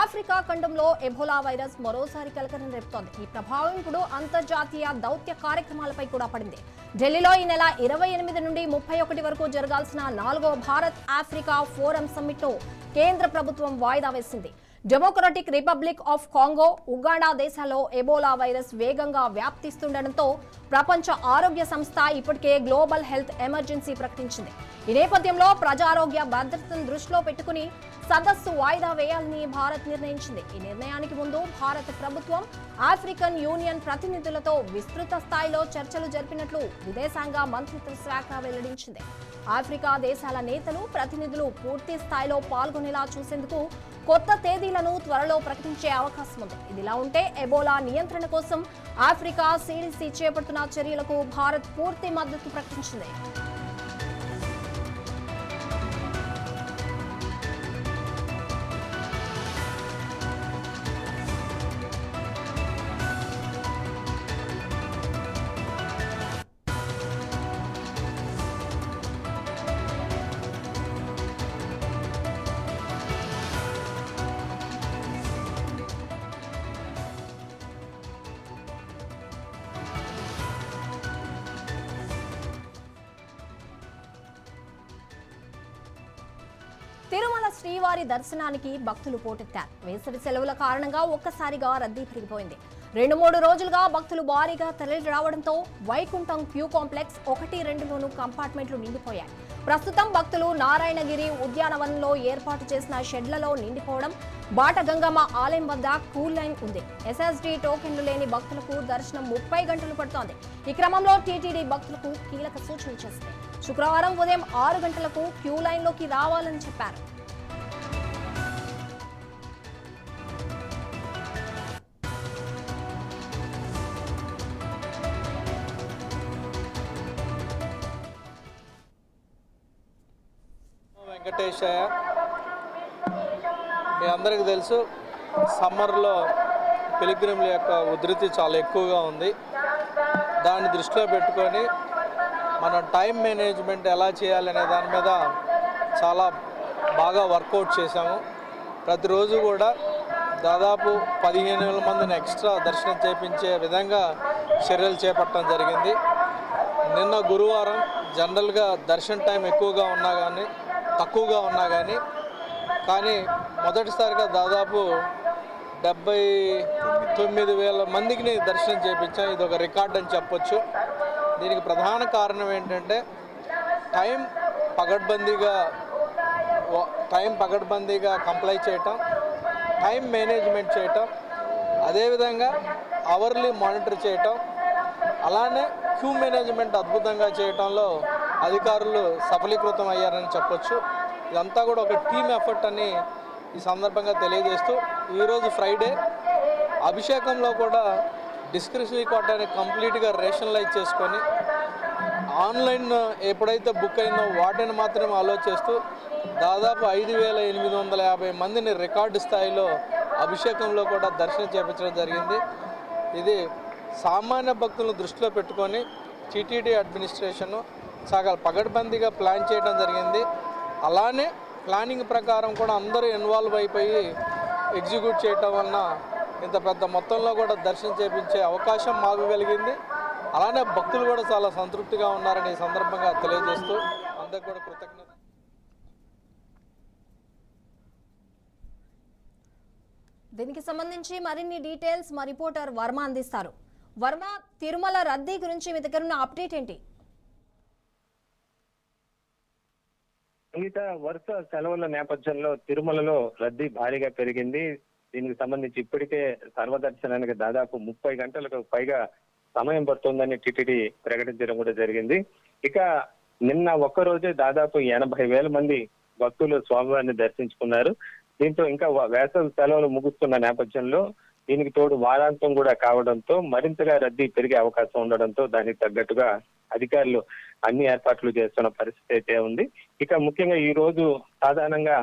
Africa ఖండంలో Ebola virus మరోసారి కలకలం రేపుతోంది. ఈ ప్రభావం ఇప్పుడు అంతర్జాతీయ దౌత్య కార్యక్రమాలపై కూడా పడింది. ఢిల్లీలో ఈ నెల 28 నుండి 31 వరకు జరగాల్సిన 4వ భారత్ ఆఫ్రికా ఫోరం సమ్మిట్ను కేంద్ర ప్రభుత్వం వాయిదా వేసింది. Democratic republic of Congo, Uganda దేశాల్లో ఎబోలా వైరస్ వేగంగా వ్యాప్తిస్తుండటంతో ప్రపంచ ఆరోగ్య సంస్థ ఇప్పటికే గ్లోబల్ హెల్త్ ఎమర్జెన్సీ ప్రకటించింది. ఈ నేపథ్యంలో ప్రజారోగ్య భద్రతను దృష్టిలో పెట్టుకుని సదస్సు వాయిదా వేయాలని భారత్ నిర్ణయించింది. ఈ నిర్ణయానికి ముందు భారత ప్రభుత్వం ఆఫ్రికన్ యూనియన్ ప్రతినిధులతో విస్తృత స్థాయిలో చర్చలు జరిపినట్లు విదేశాంగ మంత్రిత్వ శాఖ వెల్లడించింది. ఆఫ్రికా దేశాల నేతలు, ప్రతినిధులు పూర్తి స్థాయిలో పాల్గొనేలా చూసేందుకు కొత్త తేదీలను త్వరలో ప్రకటించే అవకాశం ఉంది. ఇదిలా ఉంటే ఎబోలా నియంత్రణ కోసం ఆఫ్రికా సిడిసి చేపడుతున్న చర్యలకు భారత్ పూర్తి మద్దతు ప్రకటించింది. తిరుమల శ్రీవారి దర్శనానికి భక్తులు పోటెత్తారు. వేసవి సెలవుల కారణంగా ఒక్కసారిగా రద్దీ పెరిగిపోయింది. 2-3 రోజులుగా భక్తులు భారీగా తరలి రావడంతో వైకుంఠం క్యూ కాంప్లెక్స్ 1-2లోనూ కంపార్ట్మెంట్లు నిండిపోయాయి. ప్రస్తుతం భక్తులు నారాయణగిరి ఉద్యానవనంలో ఏర్పాటు చేసిన షెడ్లలో నిండిపోవడం, బాటగంగమ్మ ఆలయం వద్ద కూల్ లైన్ ఉంది. ఎస్ఎస్డి టోకెన్లు లేని భక్తులకు దర్శనం 30 గంటలు పడుతోంది. ఈ క్రమంలో టీటీడీ భక్తులకు కీలక సూచనలు చేసింది. శుక్రవారం ఉదయం 6 గంటలకు క్యూ లైన్లోకి రావాలని చెప్పారు. వెంకటేశయ్య, మీ అందరికీ తెలుసు, సమ్మర్లో పిలిగ్రిమ్ల యొక్క ఉధృతి చాలా ఎక్కువగా ఉంది. దాన్ని దృష్టిలో పెట్టుకొని మనం టైం మేనేజ్మెంట్ ఎలా చేయాలనే దాని మీద చాలా బాగా వర్కౌట్ చేశాము. ప్రతిరోజు కూడా దాదాపు 15,000 మందిని ఎక్స్ట్రా దర్శనం చేయించే విధంగా చర్యలు చేపట్టడం జరిగింది. నిన్న గురువారం జనరల్గా దర్శన టైం ఎక్కువగా ఉన్నా కానీ తక్కువగా ఉన్నా కానీ మొదటిసారిగా దాదాపు 79,000 మందికి దర్శనం చేయించాం. ఇది ఒక రికార్డ్ అని చెప్పొచ్చు. దీనికి ప్రధాన కారణం ఏంటంటే టైం పకడ్బందీగా కంప్లై చేయటం, టైం మేనేజ్మెంట్ చేయటం, అదేవిధంగా అవర్లీ మానిటర్ చేయటం, అలానే క్యూ మేనేజ్మెంట్ అద్భుతంగా చేయటంలో అధికారులు సఫలీకృతం అయ్యారని చెప్పొచ్చు. ఇదంతా కూడా ఒక టీమ్ ఎఫర్ట్ అని ఈ సందర్భంగా తెలియజేస్తూ, ఈరోజు ఫ్రైడే అభిషేకంలో కూడా డిస్క్రిప్షనరీ కోటాని కంప్లీట్గా రేషనలైజ్ చేసుకొని ఆన్లైన్ ఎప్పుడైతే బుక్ అయిందో వాటిని మాత్రమే అలో చేస్తూ దాదాపు 5,850 మందిని రికార్డు స్థాయిలో అభిషేకంలో కూడా దర్శనం చేయించడం జరిగింది. ఇది సామాన్య భక్తులను దృష్టిలో పెట్టుకొని టీటీడీ అడ్మినిస్ట్రేషను చాలా పగడ్బందీగా ప్లాన్ చేయడం జరిగింది. అలానే ప్లానింగ్ ప్రకారం కూడా అందరూ ఇన్వాల్వ్ అయిపోయి ఎగ్జిక్యూట్ చేయటం వలన ఇంత పెద్ద మొత్తంలో కూడా దర్శనం చేయించే అవకాశం మాకు కలిగింది. అలానే భక్తులు కూడా చాలా సంతృప్తిగా ఉన్నారని ఈ సందర్భంగా తెలియజేస్తూ అందరికీ కూడా కృతజ్ఞత. దీనికి సంబంధించి మరిన్ని డీటెయిల్స్ మా రిపోర్టర్ వర్మ అందిస్తారు. వర్మ, తిరుమల రద్దీ గురించి మీ దగ్గర ఉన్న అప్డేట్ ఏంటి? వరుస సెలవుల నేపథ్యంలో తిరుమలలో రద్దీ భారీగా పెరిగింది. దీనికి సంబంధించి ఇప్పటికే సర్వదర్శనానికి దాదాపు 30 గంటలకు పైగా సమయం పడుతుందని టీటీడీ ప్రకటించడం కూడా జరిగింది. ఇక నిన్న ఒక్కరోజే దాదాపు 80,000 మంది భక్తులు స్వామివారిని దర్శించుకున్నారు. దీంతో ఇంకా వేసవి సెలవులు ముగుస్తున్న నేపథ్యంలో దీనికి తోడు వారాంతం కూడా కావడంతో మరింతగా రద్దీ పెరిగే అవకాశం ఉండడంతో దానికి తగ్గట్టుగా అధికారులు అన్ని ఏర్పాట్లు చేస్తున్న పరిస్థితి అయితే ఉంది. ఇక ముఖ్యంగా ఈ రోజు సాధారణంగా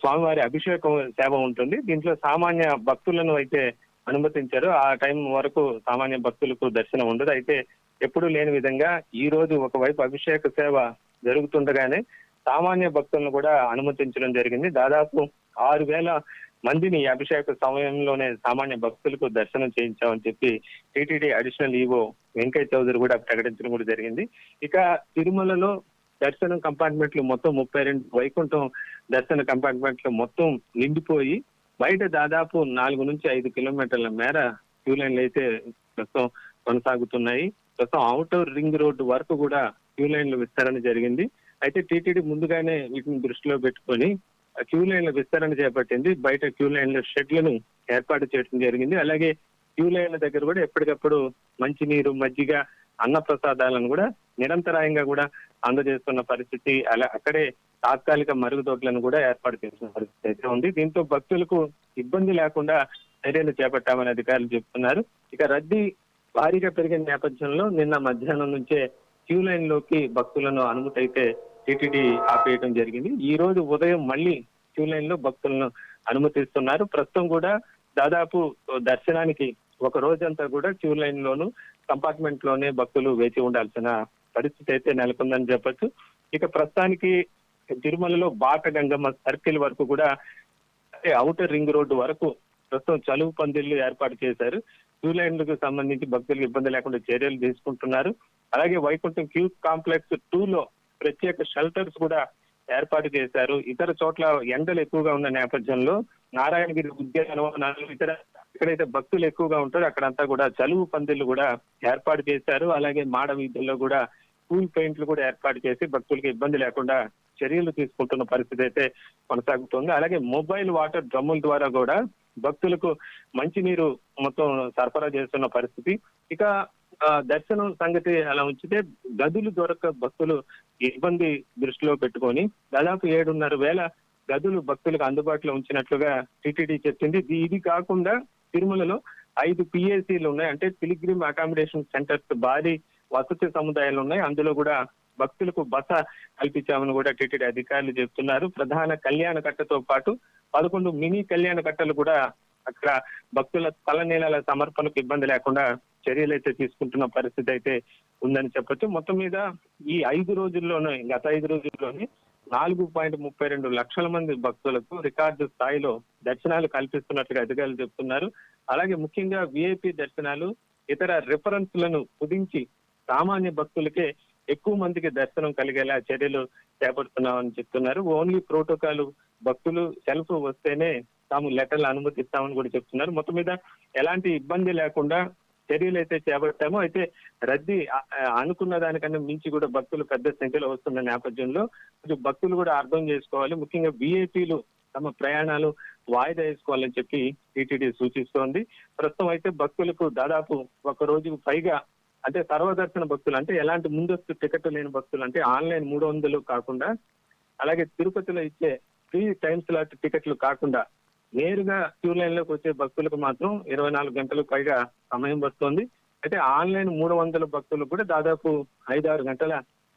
స్వామివారి అభిషేకం సేవ ఉంటుంది. దీంట్లో సామాన్య భక్తులను అయితే అనుమతించారు. ఆ టైం వరకు సామాన్య భక్తులకు దర్శనం ఉండదు. అయితే ఎప్పుడూ లేని విధంగా ఈ రోజు ఒకవైపు అభిషేక సేవ జరుగుతుండగానే సామాన్య భక్తులను కూడా అనుమతించడం జరిగింది. దాదాపు 6,000 మందిని ఈ అభిషేక సమయంలోనే సామాన్య భక్తులకు దర్శనం చేయించామని చెప్పి TTD additional EO Venkaiah Chowdary కూడా ప్రకటించడం కూడా జరిగింది. ఇక తిరుమలలో దర్శనం కంపార్ట్మెంట్లు మొత్తం 32, వైకుంఠం దర్శన కంపార్ట్మెంట్లు మొత్తం నిండిపోయి బయట దాదాపు 4 నుంచి 5 కిలోమీటర్ల మేర క్యూ లైన్లు అయితే ప్రస్తుతం కొనసాగుతున్నాయి. ప్రస్తుతం ఔటర్ రింగ్ రోడ్డు వరకు కూడా క్యూ లైన్ల విస్తరణ జరిగింది. అయితే టీటీడీ ముందుగానే వీటిని దృష్టిలో పెట్టుకొని క్యూ లైన్ల విస్తరణ చేపట్టింది. బయట క్యూ లైన్ల షెడ్లను ఏర్పాటు చేయడం జరిగింది. అలాగే క్యూ లైన్ల దగ్గర కూడా ఎప్పటికప్పుడు మంచినీరు, మజ్జిగ, అన్న ప్రసాదాలను కూడా నిరంతరాయంగా కూడా అందజేస్తున్న పరిస్థితి. అక్కడే తాత్కాలిక మరుగుదొడ్లను కూడా ఏర్పాటు చేసిన పరిస్థితి అయితే ఉంది. దీంతో భక్తులకు ఇబ్బంది లేకుండా చర్యలు చేపట్టామని అధికారులు చెప్తున్నారు. ఇక రద్దీ భారీగా పెరిగిన నేపథ్యంలో నిన్న మధ్యాహ్నం నుంచే క్యూ లైన్ లోకి భక్తులను అనుమతి అయితే టీటీడీ ఆపేయడం జరిగింది. ఈ రోజు ఉదయం మళ్ళీ క్యూ లైన్ లో భక్తులను అనుమతిస్తున్నారు. ప్రస్తుతం కూడా దాదాపు దర్శనానికి ఒక రోజంతా కూడా క్యూ లైన్ లోను, కంపార్ట్మెంట్ లోనే భక్తులు వేచి ఉండాల్సిన పరిస్థితి అయితే నెలకొందని చెప్పొచ్చు. ఇక ప్రస్తుతానికి తిరుమలలో బాట గంగమ్మ సర్కిల్ వరకు కూడా ఔటర్ రింగ్ రోడ్డు వరకు ప్రస్తుతం చలువు పందిళ్లు ఏర్పాటు చేశారు. క్యూ లైన్లకు సంబంధించి భక్తులకు ఇబ్బంది లేకుండా చర్యలు తీసుకుంటున్నారు. అలాగే వైకుంఠం క్యూ కాంప్లెక్స్ 2 లో ప్రత్యేక షెల్టర్స్ కూడా ఏర్పాటు చేశారు. ఇతర చోట్ల ఎండలు ఎక్కువగా ఉన్న నేపథ్యంలో నారాయణగిరి ఉద్యానవనాలు, ఇతర ఎక్కడైతే భక్తులు ఎక్కువగా ఉంటారో అక్కడంతా కూడా చలువు పందిళ్లు కూడా ఏర్పాటు చేశారు. అలాగే మాడ వీధుల్లో కూడా కూల్ పెయింట్లు కూడా ఏర్పాటు చేసి భక్తులకు ఇబ్బంది లేకుండా చర్యలు తీసుకుంటున్న పరిస్థితి అయితే కొనసాగుతుంది. అలాగే మొబైల్ వాటర్ డ్రమ్ముల ద్వారా కూడా భక్తులకు మంచినీరు మొత్తం సరఫరా చేస్తున్న పరిస్థితి. ఇక దర్శనం సంగతి అలా ఉంచితే గదులు దొరక భక్తులు ఇబ్బంది దృష్టిలో పెట్టుకొని దాదాపు 7,500 గదులు భక్తులకు అందుబాటులో ఉంచినట్లుగా టీటీడీ చెప్పింది. ఇది కాకుండా తిరుమలలో 5 PACలు ఉన్నాయి, అంటే పిలిగ్రిమ్ అకామిడేషన్ సెంటర్స్, భారీ వసతి సముదాయాలు ఉన్నాయి. అందులో కూడా భక్తులకు బస కల్పించామని కూడా టీటీడీ అధికారులు చెప్తున్నారు. ప్రధాన కళ్యాణ కట్టతో పాటు 11 మినీ కళ్యాణ కట్టలు కూడా అక్కడ భక్తుల తలనీలాల సమర్పణకు ఇబ్బంది లేకుండా చర్యలు అయితే తీసుకుంటున్న పరిస్థితి అయితే ఉందని చెప్పొచ్చు. మొత్తం మీద ఈ 5 రోజుల్లోనే, గత 5 రోజుల్లోనే 4.32 లక్షల మంది భక్తులకు రికార్డు స్థాయిలో దర్శనాలు కల్పిస్తున్నట్లుగా అధికారులు చెప్తున్నారు. అలాగే ముఖ్యంగా VIP దర్శనాలు, ఇతర రిఫరెన్స్లను కుదించి సామాన్య భక్తులకే ఎక్కువ మందికి దర్శనం కలిగేలా చర్యలు చేపడుతున్నామని చెప్తున్నారు. ఓన్లీ ప్రోటోకాల్, భక్తులు సెల్ఫ్ వస్తేనే తాము లెటర్లు అనుమతిస్తామని కూడా చెప్తున్నారు. మొత్తం మీద ఎలాంటి ఇబ్బంది లేకుండా చర్యలు అయితే చేపట్టాము. అయితే రద్దీ అనుకున్న దానికన్నా మించి కూడా భక్తులు పెద్ద సంఖ్యలో వస్తున్న నేపథ్యంలో కొంచెం భక్తులు కూడా అర్థం చేసుకోవాలి. ముఖ్యంగా VIPలు తమ ప్రయాణాలు వాయిదా వేసుకోవాలని చెప్పి టీటీడీ సూచిస్తోంది. ప్రస్తుతం అయితే భక్తులకు దాదాపు 1 రోజుకు పైగా, అంటే సర్వదర్శన భక్తులు, అంటే ఎలాంటి ముందస్తు టికెట్ లేని భక్తులు, అంటే ఆన్లైన్ 300 కాకుండా, అలాగే తిరుపతిలో ఇచ్చే ఫ్రీ టైమ్ స్లాట్ టికెట్లు కాకుండా నేరుగా క్యూ లైన్ లోకి వచ్చే భక్తులకు మాత్రం 24 గంటలకు పైగా సమయం పడుతుంది. అయితే ఆన్లైన్ 300 భక్తులకు కూడా దాదాపు 5-6 గంటల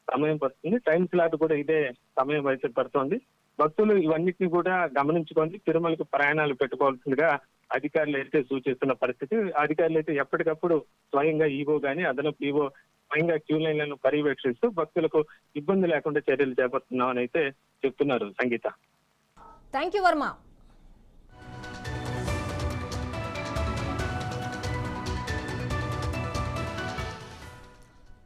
సమయం పడుతుంది. టైం స్లాట్ కూడా ఇదే సమయం అయితే పడుతుంది. భక్తులు ఇవన్నిటిని కూడా గమనించుకొని తిరుమలకు ప్రయాణాలు పెట్టుకోవాల్సిందిగా అధికారులు అయితే సూచిస్తున్న పరిస్థితి. అధికారులు అయితే ఎప్పటికప్పుడు స్వయంగా ఈవో గానీ, అదనపు ఈవో స్వయంగా క్యూ లైన్లను పర్యవేక్షిస్తూ భక్తులకు ఇబ్బంది లేకుండా చర్యలు చేపడుతున్నామని అయితే చెప్తున్నారు. సంగీత. Thank you Varma.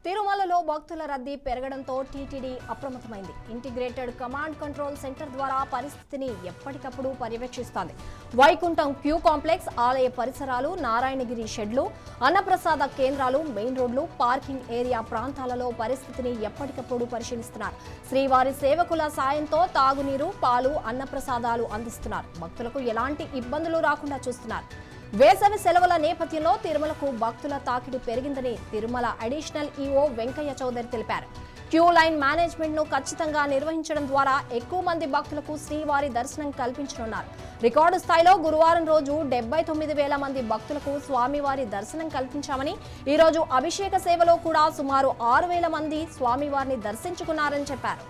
తిరుమలలో భక్తుల రద్దీ పెరగడంతో టీటీడీ అప్రమత్తమైంది. ఇంటిగ్రేటెడ్ కమాండ్ కంట్రోల్ సెంటర్ ద్వారా పరిస్థితిని ఎప్పటికప్పుడు పర్యవేక్షిస్తోంది. వైకుంఠం క్యూ కాంప్లెక్స్, ఆలయ పరిసరాలు, నారాయణగిరి షెడ్లు, అన్నప్రసాద కేంద్రాలు, మెయిన్ రోడ్లు, పార్కింగ్ ఏరియా ప్రాంతాలలో పరిస్థితిని ఎప్పటికప్పుడు పరిశీలిస్తున్నారు. శ్రీవారి సేవకుల సాయంతో తాగునీరు, పాలు, అన్నప్రసాదాలు అందిస్తున్నారు. భక్తులకు ఎలాంటి ఇబ్బందులు రాకుండా చూస్తున్నారు. వేసవి సెలవుల నేపథ్యంలో తిరుమలకు భక్తుల తాకిడి పెరిగిందని తిరుమల అడిషనల్ ఈవో వెంకయ్య చౌదరి తెలిపారు. క్యూ లైన్ మేనేజ్మెంట్ ను ఖచ్చితంగా నిర్వహించడం ద్వారా ఎక్కువ మంది భక్తులకు శ్రీవారి దర్శనం కల్పించనున్నారు. రికార్డు స్థాయిలో గురువారం రోజు 79,000 మంది భక్తులకు స్వామివారి దర్శనం కల్పించామని, ఈ రోజు అభిషేక సేవలో కూడా సుమారు 6,000 మంది స్వామివారిని దర్శించుకున్నారని చెప్పారు.